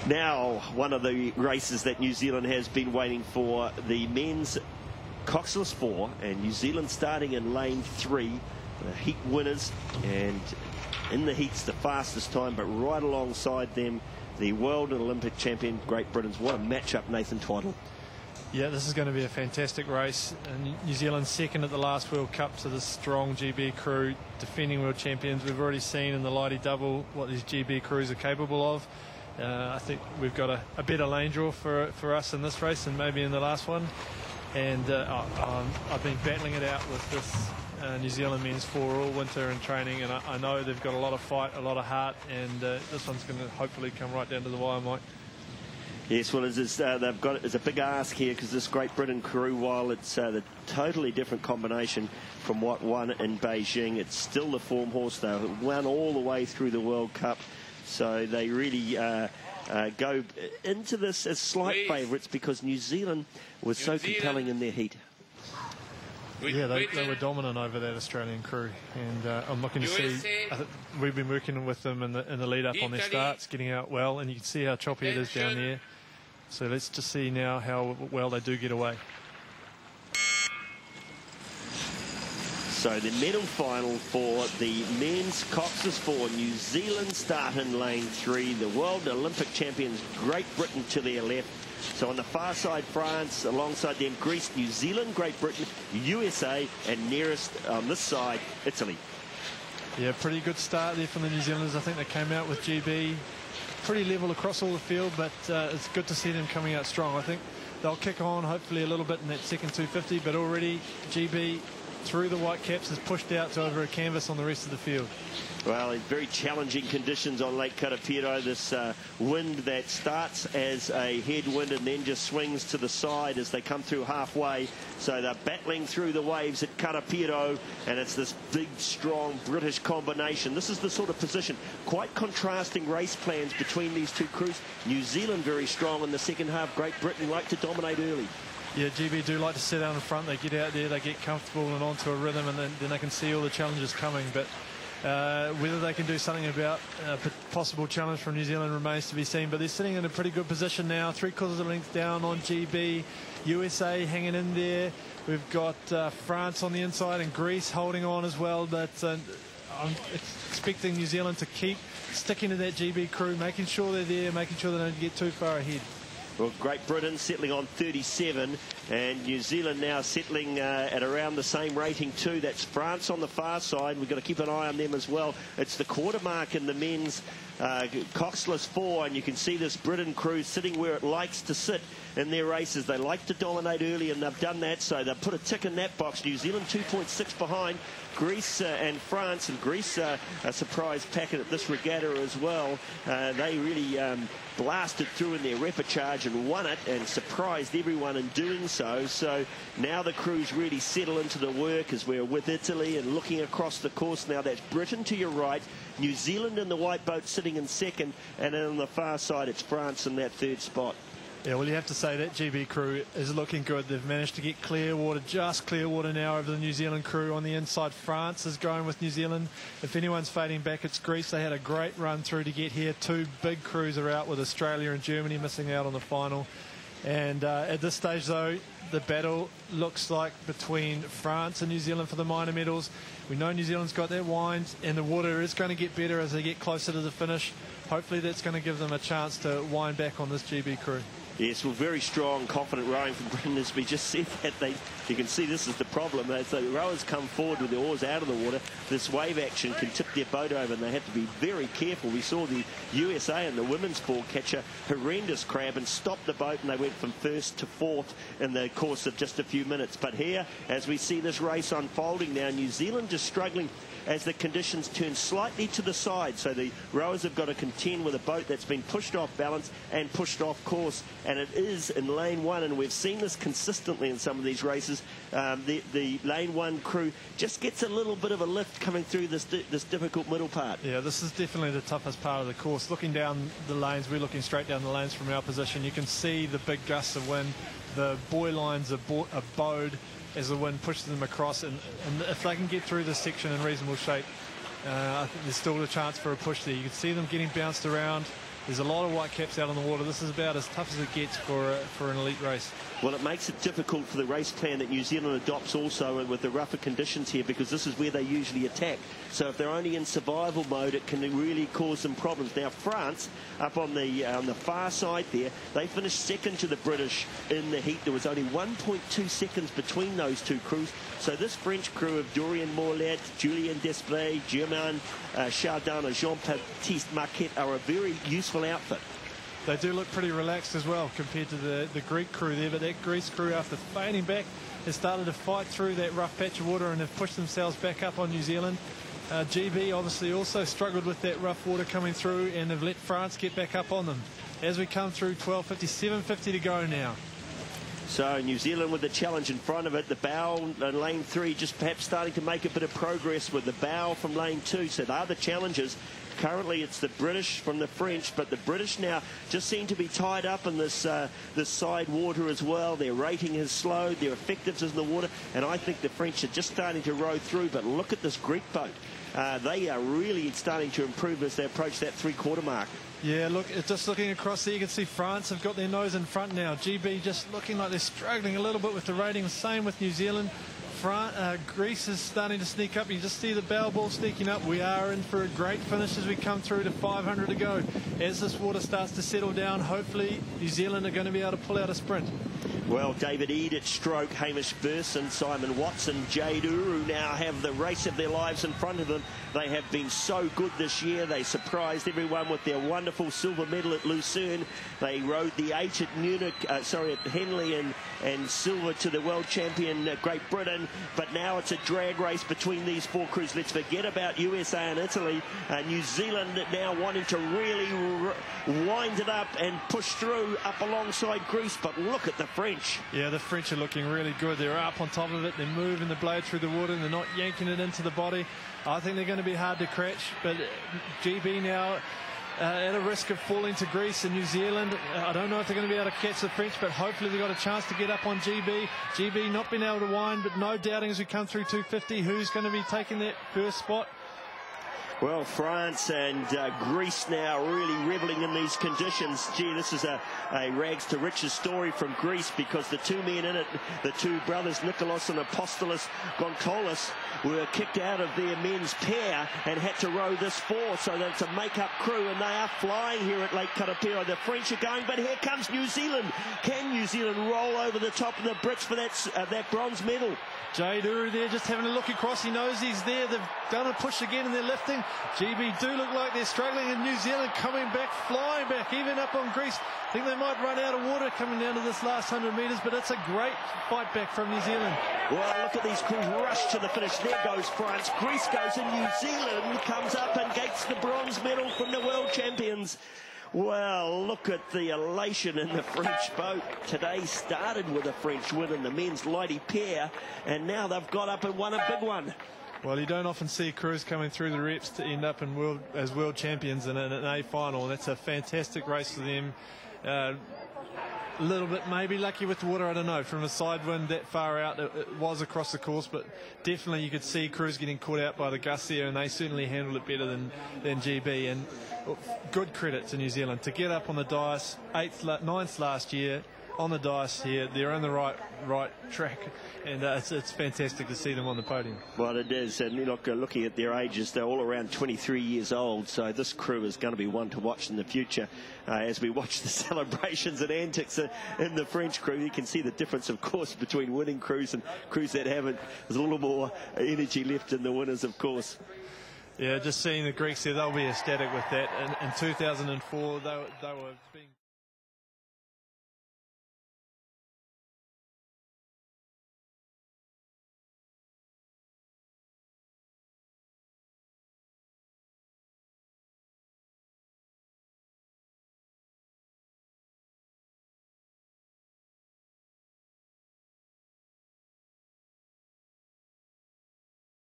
Now, one of the races that New Zealand has been waiting for, the men's coxless 4, and New Zealand starting in lane 3, the heat winners, and in the heats the fastest time, but right alongside them the world and Olympic champion Great Britain's. What a matchup, Nathan Twaddle. Yeah, this is going to be a fantastic race. And New Zealand second at the last World Cup to the strong GB crew, defending world champions. We've already seen in the Lighty double what these GB crews are capable of. I think we've got a better lane draw for us in this race than maybe in the last one. And I've been battling it out with this New Zealand men's 4 all winter in training, and I know they've got a lot of fight, a lot of heart, and this one's going to hopefully come right down to the wire, Mike. Yes, well, it's a big ask here, because this Great Britain crew, while it's a totally different combination from what won in Beijing, it's still the form horse. They won all the way through the World Cup, so they really go into this as slight favourites because New Zealand was so compelling in their heat. Yeah, they were dominant over that Australian crew, and I'm looking to see. We've been working with them in the lead up on their starts, getting out well, and you can see how choppy it is down there. So let's just see now how well they do get away. So the medal final for the men's coxless 4, New Zealand start in lane 3, the world Olympic champions Great Britain to their left. So on the far side, France, alongside them Greece, New Zealand, Great Britain, USA, and nearest on this side, Italy. Yeah, pretty good start there from the New Zealanders. I think they came out with GB pretty level across all the field, but it's good to see them coming out strong. I think they'll kick on hopefully a little bit in that second 250, but already GB through the white caps has pushed out to over a canvas on the rest of the field. Well, in very challenging conditions on Lake Karapiro, this wind that starts as a headwind and then just swings to the side as they come through halfway. So they're battling through the waves at Karapiro, and it's this big, strong British combination. This is the sort of position, quite contrasting race plans between these two crews. New Zealand very strong in the second half. Great Britain like to dominate early. Yeah, GB do like to sit out in front. They get out there, they get comfortable and onto a rhythm, and then they can see all the challenges coming. But whether they can do something about a possible challenge from New Zealand remains to be seen. But they're sitting in a pretty good position now, 3/4 of a length down on GB. USA hanging in there. We've got France on the inside and Greece holding on as well. But I'm expecting New Zealand to keep sticking to that GB crew, making sure they're there, making sure they don't get too far ahead. Well, Great Britain settling on 37, and New Zealand now settling at around the same rating too. That's France on the far side. We've got to keep an eye on them as well. It's the quarter mark in the men's coxless 4, and you can see this Britain crew sitting where it likes to sit in their races. They like to dominate early, and they've done that, so they've put a tick in that box. New Zealand 2.6 behind Greece and France, and Greece a surprise packet at this regatta as well. They really blasted through in their repercharge and won it, and surprised everyone in doing so. So now the crews really settle into the work as we're with Italy and looking across the course. Now that's Britain to your right, New Zealand in the white boat sitting in second, and then on the far side it's France in that third spot. Yeah, well, you have to say that GB crew is looking good. They've managed to get clear water, just clear water now over the New Zealand crew. On the inside, France is going with New Zealand. If anyone's fading back, it's Greece. They had a great run through to get here. Two big crews are out, with Australia and Germany missing out on the final. And at this stage, though, the battle looks like between France and New Zealand for the minor medals. We know New Zealand's got their wines, and the water is going to get better as they get closer to the finish. Hopefully that's going to give them a chance to wind back on this GB crew. Yes, well, very strong, confident rowing from Britain. As we just said that, you can see this is the problem. As the rowers come forward with their oars out of the water, this wave action can tip their boat over, and they have to be very careful. We saw the USA and the women's 4 catch a horrendous crab and stop the boat, and they went from first to fourth in the course of just a few minutes. But here, as we see this race unfolding now, New Zealand just struggling as the conditions turn slightly to the side. So the rowers have got to contend with a boat that's been pushed off balance and pushed off course. And it is in lane 1, and we've seen this consistently in some of these races. The lane 1 crew just gets a little bit of a lift coming through this difficult middle part. Yeah, this is definitely the toughest part of the course. Looking down the lanes, we're looking straight down the lanes from our position. You can see the big gusts of wind. The buoy lines are bowed as the wind pushes them across, and if they can get through this section in reasonable shape, I think there's still a chance for a push there. You can see them getting bounced around. There's a lot of white caps out on the water. This is about as tough as it gets for an elite race. Well, it makes it difficult for the race plan that New Zealand adopts also, and with the rougher conditions here, because this is where they usually attack. So if they're only in survival mode, it can really cause some problems. Now, France, up on the far side there, they finished second to the British in the heat. There was only 1.2 seconds between those two crews. So this French crew of Dorian Mortelette, Julien Despres, Germain Chardin and Jean-Baptiste Macquet are a very useful outfit. They do look pretty relaxed as well compared to the Greek crew there, but that Greece crew, after fading back, has started to fight through that rough patch of water and have pushed themselves back up on New Zealand. GB obviously also struggled with that rough water coming through and have let France get back up on them. As we come through 12:50, 7:50 to go now. So New Zealand with the challenge in front of it. The bow in lane 3 just perhaps starting to make a bit of progress with the bow from lane 2. So they're the challengers. Currently it's the British from the French, but the British now just seem to be tied up in this side water as well. Their rating has slowed, their effectiveness in the water, and I think the French are just starting to row through. But look at this Greek boat. They are really starting to improve as they approach that 3/4 mark. Yeah, look, just looking across there, you can see France have got their nose in front now. GB just looking like they're struggling a little bit with the rating. Same with New Zealand. Greece is starting to sneak up. You just see the bow ball sneaking up. We are in for a great finish as we come through to 500 to go. As this water starts to settle down, hopefully New Zealand are going to be able to pull out a sprint. Well, David Eade at stroke, Hamish Burson, Simon Watson, Jade Uru now have the race of their lives in front of them. They have been so good this year. They surprised everyone with their wonderful silver medal at Lucerne. They rode the 8 at Munich, at Henley, and silver to the world champion Great Britain. But now it's a drag race between these 4 crews. Let's forget about USA and Italy. New Zealand now wanting to really wind it up and push through up alongside Greece. But look at the French. Yeah, the French are looking really good. They're up on top of it. They're moving the blade through the water and they're not yanking it into the body. I think they're going to be hard to catch, but GB now at a risk of falling to Greece and New Zealand. I don't know if they're going to be able to catch the French, but hopefully they've got a chance to get up on GB. GB not being able to wind, but no doubting as we come through 250 who's going to be taking that first spot. Well, France and Greece now really reveling in these conditions. Gee, this is a rags to riches story from Greece, because the 2 men in it, the 2 brothers, Nikolaos and Apostolos Gontolis, were kicked out of their men's pair and had to row this 4. So that's a make-up crew, and they are flying here at Lake Karapiro. The French are going, but here comes New Zealand. Can New Zealand roll over the top of the Brits for that bronze medal? Jade Uru there just having a look across. He knows he's there. They've done a push again and they're lifting. GB do look like they're struggling, and New Zealand coming back, flying back, even up on Greece. I think they might run out of water coming down to this last 100 metres, but it's a great fight back from New Zealand. Well, look at these crews rush to the finish. There goes France. Greece goes, and New Zealand comes up and gets the bronze medal from the world champions. Well, look at the elation in the French boat. Today started with a French win in the men's lighty pair, and now they've got up and won a big one. Well, you don't often see crews coming through the reps to end up as world champions in an A final. That's a fantastic race for them. A little bit maybe lucky with the water, I don't know. From a side wind that far out, it was across the course, but definitely you could see crews getting caught out by the gusts there, and they certainly handled it better than GB. And good credit to New Zealand to get up on the dice, 9th last year on the dice here. They're on the right track, and it's fantastic to see them on the podium. Well, it is, and looking at their ages, they're all around 23 years old, so this crew is going to be one to watch in the future. As we watch the celebrations and antics in the French crew, you can see the difference, of course, between winning crews and crews that haven't. There's a little more energy left in the winners, of course. Yeah, just seeing the Greeks there, they'll be ecstatic with that. In 2004, they were being...